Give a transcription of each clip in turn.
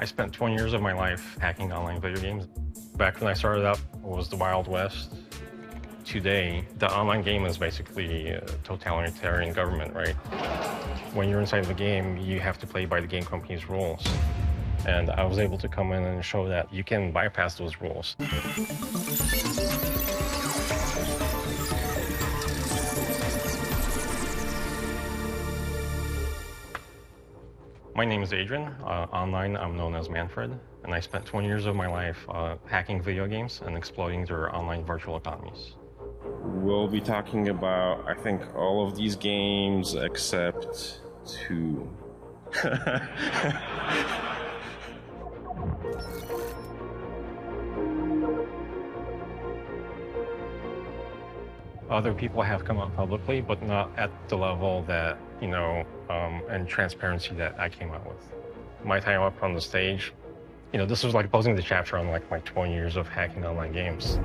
I spent 20 years of my life hacking online video games. Back when I started out, it was the Wild West. Today, the online game is basically a totalitarian government, right? When you're inside the game, you have to play by the game company's rules. And I was able to come in and show that you can bypass those rules. My name is Adrian. Online, I'm known as Manfred, and I spent 20 years of my life hacking video games and exploiting their online virtual economies. We'll be talking about, I think, all of these games except two. Other people have come out publicly, but not at the level that, and transparency that I came out with. My time up on the stage, this was like closing the chapter on like my 20 years of hacking online games.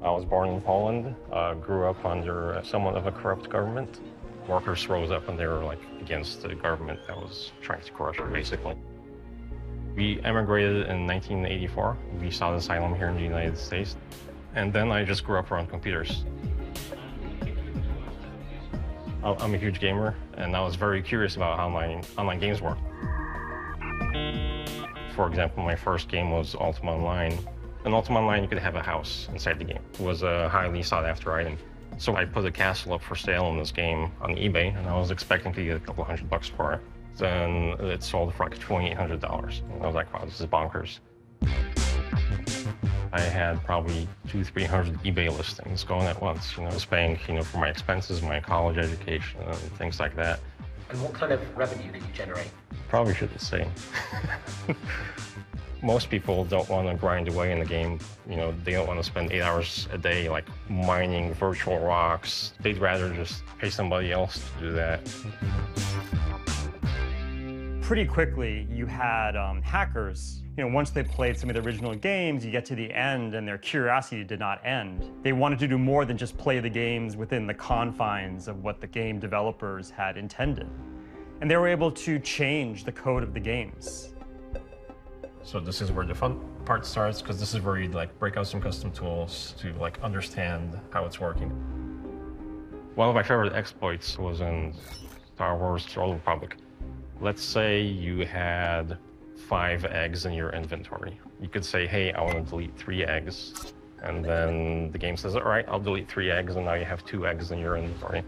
I was born in Poland, grew up under somewhat of a corrupt government. Workers rose up and they were like against the government that was trying to crush them, basically. We emigrated in 1984. We sought asylum here in the United States. And then I just grew up around computers. I'm a huge gamer, and I was very curious about how online games work. For example, my first game was Ultima Online. In Ultima Online, you could have a house inside the game. It was a highly sought-after item. So I put a castle up for sale in this game on eBay, and I was expecting to get a couple $100 for it. Then it sold for like $2,800. And I was like, wow, this is bonkers. I had probably 200-300 eBay listings going at once, just paying, for my expenses, my college education, and things like that. And what kind of revenue did you generate? Probably shouldn't say. Most people don't want to grind away in the game. They don't want to spend 8 hours a day, like, mining virtual rocks. They'd rather just pay somebody else to do that. Pretty quickly, you had hackers. Once they played some of the original games, you get to the end and their curiosity did not end. They wanted to do more than just play the games within the confines of what the game developers had intended. And they were able to change the code of the games. So this is where the fun part starts, because this is where you break out some custom tools to understand how it's working. One of my favorite exploits was in Star Wars: The Old Republic. Let's say you had 5 eggs in your inventory. You could say, hey, I want to delete 3 eggs. And then the game says, all right, I'll delete 3 eggs, and now you have 2 eggs in your inventory.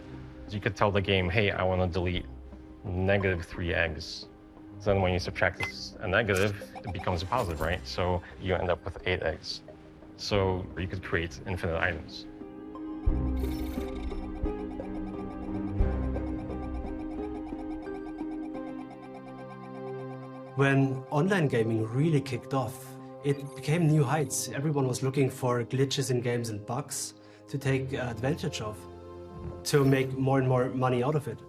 You could tell the game, hey, I want to delete -3 eggs. Then when you subtract a negative, it becomes a positive, right? So you end up with 8 eggs. So you could create infinite items. When online gaming really kicked off, it became new heights. Everyone was looking for glitches in games and bugs to take advantage of, to make more and more money out of it.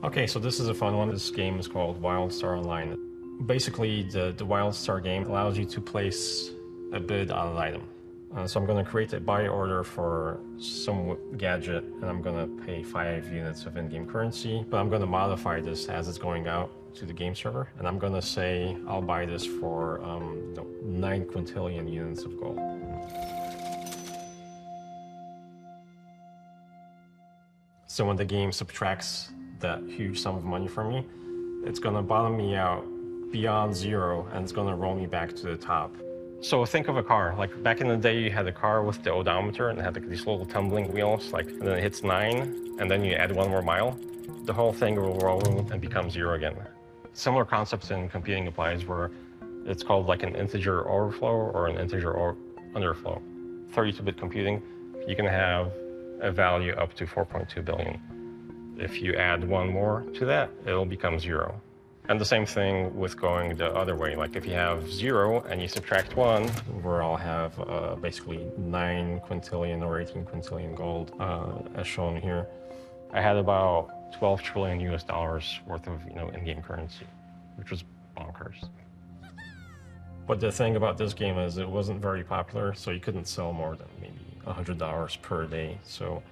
Okay, so this is a fun one. This game is called WildStar Online. Basically, the WildStar game allows you to place a bid on an item. So I'm going to create a buy order for some gadget, and I'm going to pay 5 units of in-game currency, but I'm going to modify this as it's going out to the game server, and I'm going to say I'll buy this for 9 quintillion units of gold. So when the game subtracts that huge sum of money from me, it's going to bottom me out beyond 0, and it's going to roll me back to the top. So think of a car. Like back in the day, you had a car with the odometer and it had these little tumbling wheels, and then it hits 9, and then you add 1 more mile. The whole thing will roll and become 0 again. Similar concepts in computing applies where it's called like an integer overflow or an integer underflow. 32-bit computing, you can have a value up to 4.2 billion. If you add 1 more to that, it'll become 0. And the same thing with going the other way. Like if you have 0 and you subtract 1, where I'll have basically 9 quintillion or 18 quintillion gold, as shown here. I had about 12 trillion US dollars worth of in-game currency, which was bonkers. But the thing about this game is it wasn't very popular, so you couldn't sell more than maybe $100 per day. So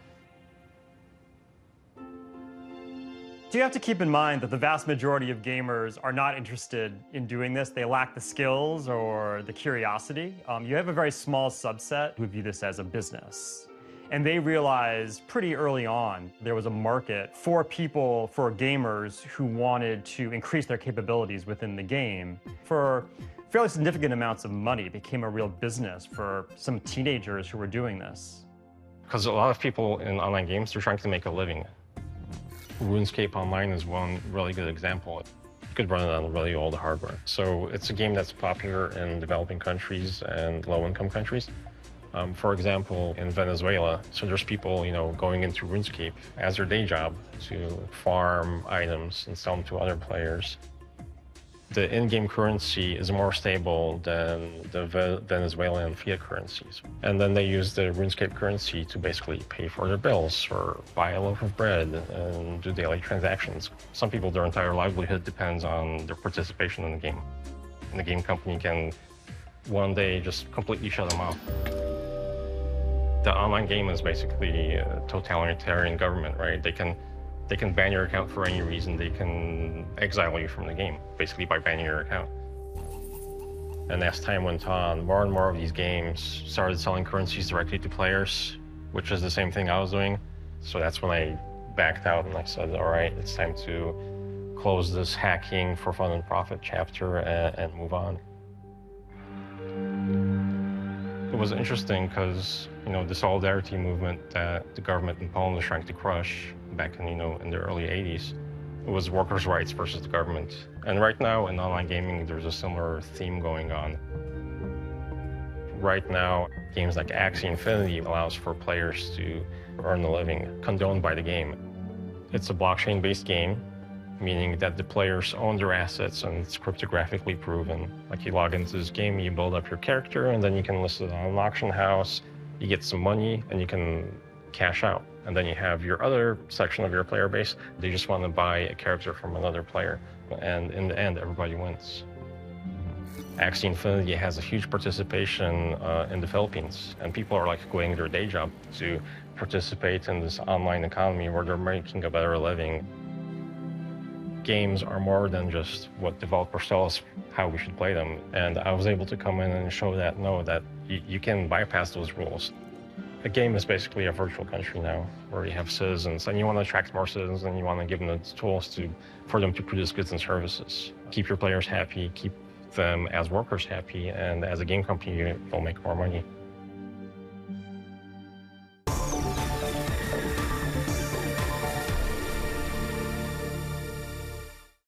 So you have to keep in mind that the vast majority of gamers are not interested in doing this. They lack the skills or the curiosity. You have a very small subset who view this as a business. And they realized pretty early on there was a market for people, for gamers who wanted to increase their capabilities within the game. For fairly significant amounts of money, it became a real business for some teenagers who were doing this. Because a lot of people in online games are trying to make a living. RuneScape Online is one really good example. You could run it on really old hardware. So it's a game that's popular in developing countries and low-income countries. For example, in Venezuela, so there's people, going into RuneScape as their day job to farm items and sell them to other players. The in-game currency is more stable than the Venezuelan fiat currencies. And then they use the RuneScape currency to basically pay for their bills or buy a loaf of bread and do daily transactions. Some people, their entire livelihood depends on their participation in the game. And the game company can one day just completely shut them off. The online game is basically a totalitarian government, right? They can ban your account for any reason. They can exile you from the game, basically by banning your account. And as time went on, more and more of these games started selling currencies directly to players, which is the same thing I was doing. So that's when I backed out and I said, all right, it's time to close this hacking for fun and profit chapter and move on. It was interesting because, the solidarity movement that the government in Poland was trying to crush back in, in the early 80s, it was workers' rights versus the government. And right now in online gaming, there's a similar theme going on. Right now, games like Axie Infinity allows for players to earn a living condoned by the game. It's a blockchain-based game, meaning that the players own their assets and it's cryptographically proven. Like you log into this game, you build up your character, and then you can list it on an auction house, you get some money, and you can cash out. And then you have your other section of your player base, they just want to buy a character from another player. And in the end, everybody wins. Axie Infinity has a huge participation in the Philippines, and people are like quitting their day job to participate in this online economy where they're making a better living. Games are more than just what developers tell us how we should play them. And I was able to come in and show that, no, that you can bypass those rules. A game is basically a virtual country now, where you have citizens, and you want to attract more citizens, and you want to give them the tools for them to produce goods and services. Keep your players happy, keep them as workers happy, and as a game company, you'll make more money.